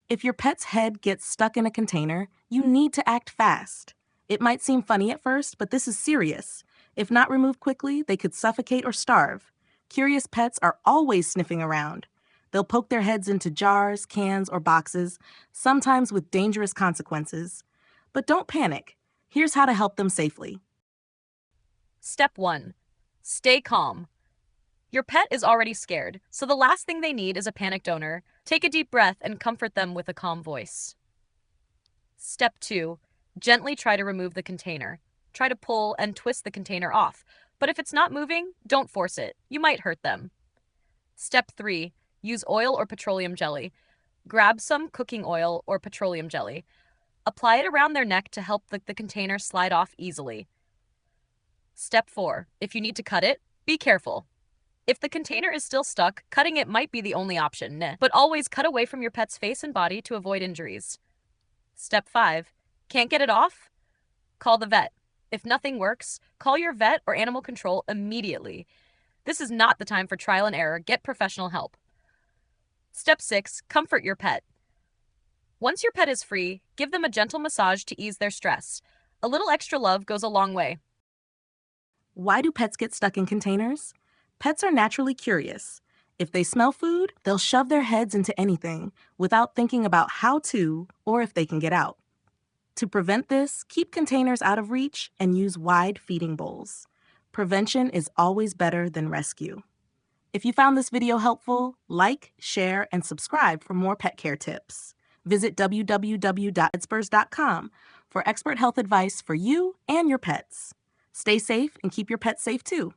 If your pet's head gets stuck in a container, you need to act fast. It might seem funny at first, but this is serious. If not removed quickly, they could suffocate or starve. Curious pets are always sniffing around. They'll poke their heads into jars, cans, or boxes, sometimes with dangerous consequences. But don't panic. Here's how to help them safely. Step 1. Stay calm. Your pet is already scared, so the last thing they need is a panicked owner. Take a deep breath and comfort them with a calm voice. Step 2. Gently try to remove the container. Try to pull and twist the container off, but if it's not moving, don't force it. You might hurt them. Step 3. Use oil or petroleum jelly. Grab some cooking oil or petroleum jelly. Apply it around their neck to help the container slide off easily. Step 4. If you need to cut it, be careful. If the container is still stuck, cutting it might be the only option, but always cut away from your pet's face and body to avoid injuries. Step 5. Can't get it off? Call the vet. If nothing works, call your vet or animal control immediately. This is not the time for trial and error. Get professional help. Step 6. Comfort your pet. Once your pet is free, give them a gentle massage to ease their stress. A little extra love goes a long way. Why do pets get stuck in containers? Pets are naturally curious. If they smell food, they'll shove their heads into anything without thinking about how to or if they can get out. To prevent this, keep containers out of reach and use wide feeding bowls. Prevention is always better than rescue. If you found this video helpful, like, share, and subscribe for more pet care tips. Visit www.medspurs.com for expert health advice for you and your pets. Stay safe and keep your pets safe too.